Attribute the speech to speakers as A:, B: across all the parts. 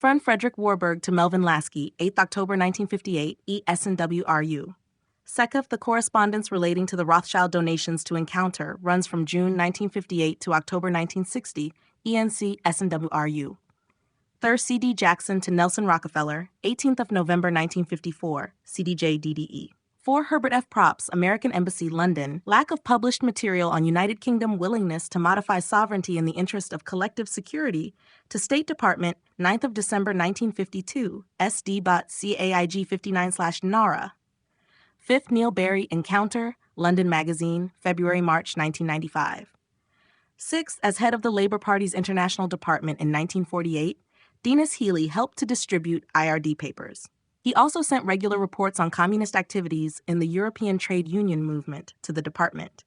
A: Friend Frederick Warburg to Melvin Lasky, 8 October 1958, ESNWRU. Second, the correspondence relating to the Rothschild donations to Encounter runs from June 1958 to October 1960, ENC SNWRU. Third, C.D. Jackson to Nelson Rockefeller, 18th of November 1954, CDJ-DDE. 4. Herbert F. Props, American Embassy, London, lack of published material on United Kingdom willingness to modify sovereignty in the interest of collective security, to State Department, 9th of December 1952, SD-Bot CAIG 59/NARA. 5th, Neil Barry, Encounter, London Magazine, February-March 1995. 6th, as head of the Labour Party's International Department in 1948, Denis Healey helped to distribute IRD papers. He also sent regular reports on communist activities in the European Trade Union movement to the department.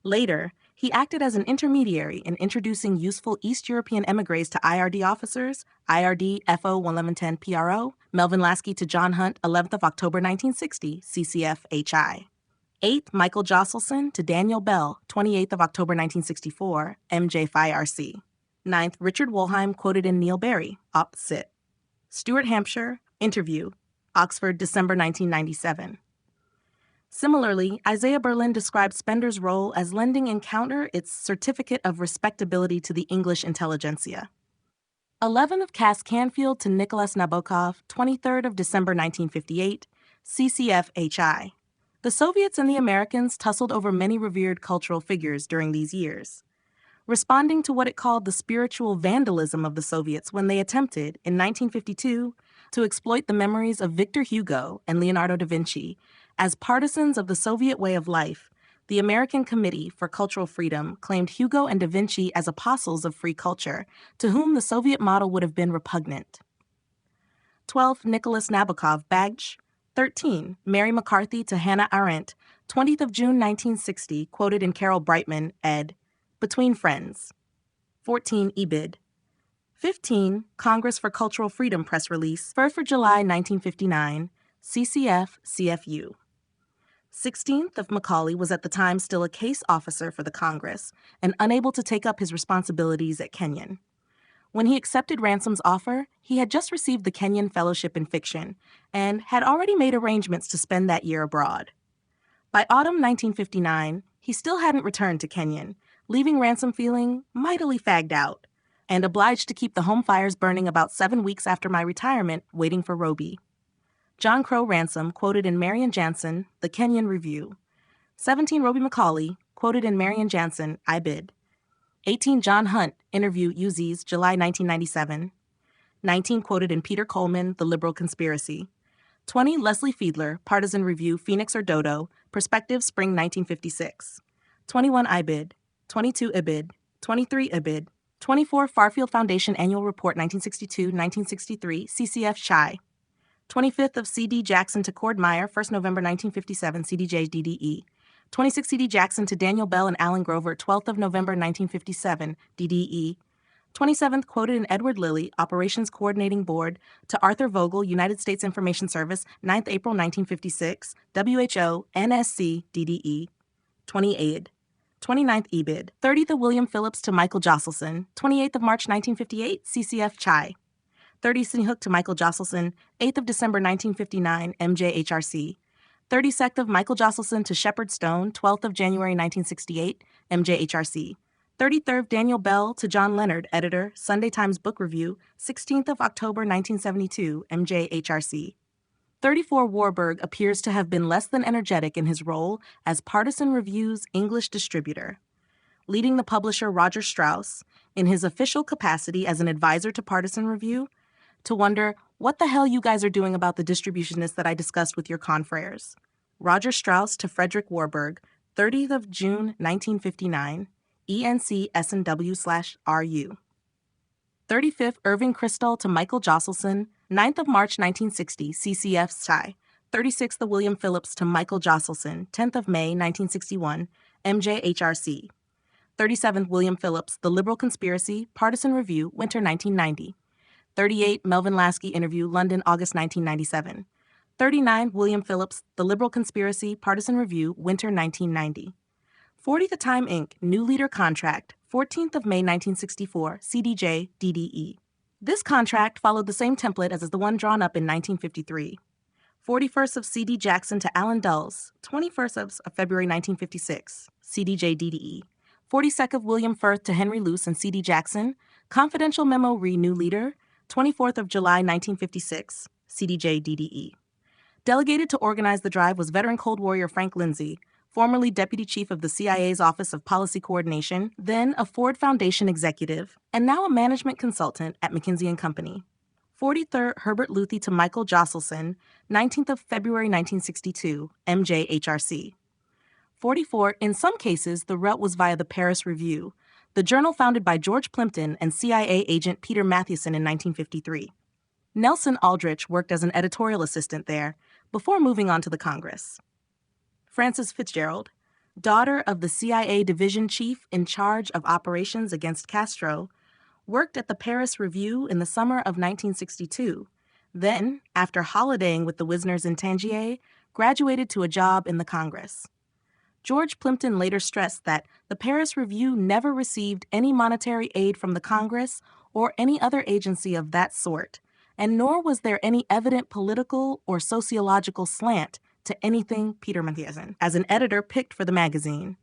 A: Later, he acted as an intermediary in introducing useful East European émigrés to IRD officers, IRD FO 1110 PRO, Melvin Lasky to John Hunt, 11th of October 1960, CCF HI. 8th, Michael Josselson to Daniel Bell, 28th of October 1964, MJ Phi RC. 9th, Richard Wollheim quoted in Neil Barry, Op. Cit. Stuart Hampshire, Interview, Oxford, December 1997. Similarly, Isaiah Berlin described Spender's role as lending Encounter its certificate of respectability to the English intelligentsia. 11th of Cass Canfield to Nicholas Nabokov, 23rd of December 1958, CCF HI. The Soviets and the Americans tussled over many revered cultural figures during these years. Responding to what it called the spiritual vandalism of the Soviets when they attempted, in 1952, to exploit the memories of Victor Hugo and Leonardo da Vinci as partisans of the Soviet way of life, the American Committee for Cultural Freedom claimed Hugo and da Vinci as apostles of free culture, to whom the Soviet model would have been repugnant. 12th, Nicholas Nabokov, Bagch. 13, Mary McCarthy to Hannah Arendt, 20th of June 1960, quoted in Carol Brightman, ed. Between Friends. 14, EBID. 15, Congress for Cultural Freedom press release, 1st for July 1959, CCF, CFU. 16th of Macaulay was at the time still a case officer for the Congress and unable to take up his responsibilities at Kenyon. When he accepted Ransom's offer, he had just received the Kenyon Fellowship in Fiction and had already made arrangements to spend that year abroad. By autumn 1959, he still hadn't returned to Kenyon, leaving Ransom feeling mightily fagged out and obliged to keep the home fires burning about 7 weeks after my retirement, waiting for Roby. John Crow Ransom, quoted in Marion Jansen, The Kenyon Review. 17, Roby Macaulay, quoted in Marion Jansen, I Bid. 18, John Hunt, Interview, Uzis, July 1997. 19, quoted in Peter Coleman, The Liberal Conspiracy. 20, Leslie Fiedler, Partisan Review, Phoenix or Dodo, Perspective, Spring 1956. 21, IBID. 22, IBID. 23, IBID. 24, Farfield Foundation Annual Report 1962-1963, CCF Shy. 25th of C.D. Jackson to Cord Meyer, 1st November 1957, CDJ-DDE. 26 C.D. Jackson to Daniel Bell and Alan Grover, 12th of November 1957, DDE. 27th, quoted in Edward Lilly, Operations Coordinating Board, to Arthur Vogel, United States Information Service, 9th April 1956, WHO, NSC, DDE. 28. 29th, EBID. 30th of William Phillips to Michael Josselson, 28th of March 1958, CCF Chai. 30 Sidney Hook to Michael Josselson, 8th of December 1959, MJHRC. 32nd of Michael Josselson to Shepard Stone, 12th of January 1968, MJHRC. 33rd Daniel Bell to John Leonard, editor, Sunday Times Book Review, 16th of October 1972, MJHRC. 34 Warburg appears to have been less than energetic in his role as Partisan Review's English distributor, leading the publisher Roger Strauss, in his official capacity as an advisor to Partisan Review, to wonder what the hell you guys are doing about the distributionists that I discussed with your confreres. Roger Strauss to Frederick Warburg, 30th of June 1959, ENC SNW/RU. 35th Irving Kristol to Michael Josselson, 9th of March 1960, CCF Sci. 36th of William Phillips to Michael Josselson, 10th of May 1961, MJHRC. 37th William Phillips, The Liberal Conspiracy, Partisan Review, Winter 1990. 38 Melvin Lasky Interview, London, August 1997. 39 William Phillips, The Liberal Conspiracy, Partisan Review, Winter 1990. 40 The Time Inc., New Leader Contract, 14th of May 1964, CDJ, DDE. This contract followed the same template as the one drawn up in 1953. 41st of C.D. Jackson to Allen Dulles, 21st of February 1956, CDJ-DDE. 42nd of William Firth to Henry Luce and C.D. Jackson, Confidential Memo Re New Leader, 24th of July 1956, CDJ-DDE. Delegated to organize the drive was veteran Cold Warrior Frank Lindsay, formerly Deputy Chief of the CIA's Office of Policy Coordination, then a Ford Foundation executive, and now a management consultant at McKinsey & Company. 43rd Herbert Luthi to Michael Josselson, 19th of February 1962, MJHRC. 44, in some cases, the route was via the Paris Review, the journal founded by George Plimpton and CIA agent Peter Mathewson in 1953. Nelson Aldrich worked as an editorial assistant there before moving on to the Congress. Frances Fitzgerald, daughter of the CIA division chief in charge of operations against Castro, worked at the Paris Review in the summer of 1962. Then, after holidaying with the Wisners in Tangier, graduated to a job in the Congress. George Plimpton later stressed that the Paris Review never received any monetary aid from the Congress or any other agency of that sort, and nor was there any evident political or sociological slant to anything Peter Mathewson, as an editor, picked for the magazine.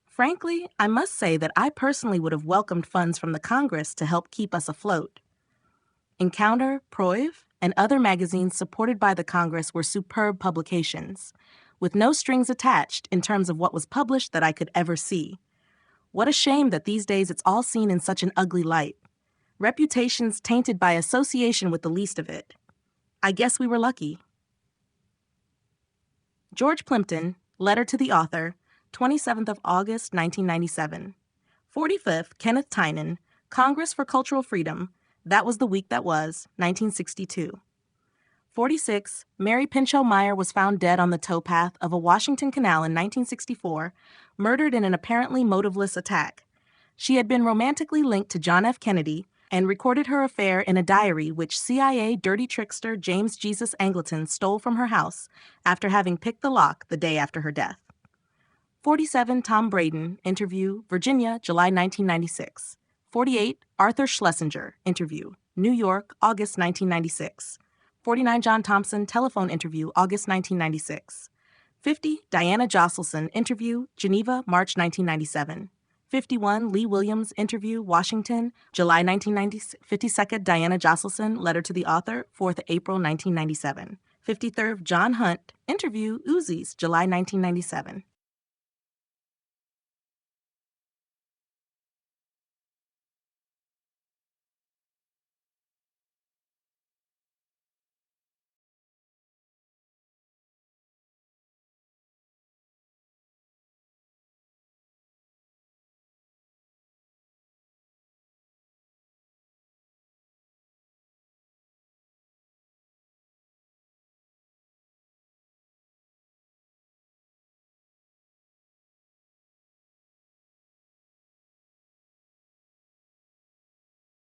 A: Frankly, I must say that I personally would have welcomed funds from the Congress to help keep us afloat. Encounter, Proiv, and other magazines supported by the Congress were superb publications, with no strings attached in terms of what was published that I could ever see. What a shame that these days it's all seen in such an ugly light. Reputations tainted by association with the least of it. I guess we were lucky. George Plimpton, letter to the author, 27th of August, 1997. 45th, Kenneth Tynan, Congress for Cultural Freedom, That Was the Week That Was, 1962. 46, Mary Pinchot Meyer was found dead on the towpath of a Washington canal in 1964, murdered in an apparently motiveless attack. She had been romantically linked to John F. Kennedy and recorded her affair in a diary which CIA dirty trickster James Jesus Angleton stole from her house after having picked the lock the day after her death. 47, Tom Braden, interview, Virginia, July 1996. 48, Arthur Schlesinger, interview, New York, August 1996. 49, John Thompson, telephone interview, August 1996. 50, Diana Josselson, interview, Geneva, March 1997. 51, Lee Williams, interview, Washington, July 1990. 52nd, Diana Josselson, letter to the author, 4th April 1997. 53rd, John Hunt, interview, Uzis, July 1997.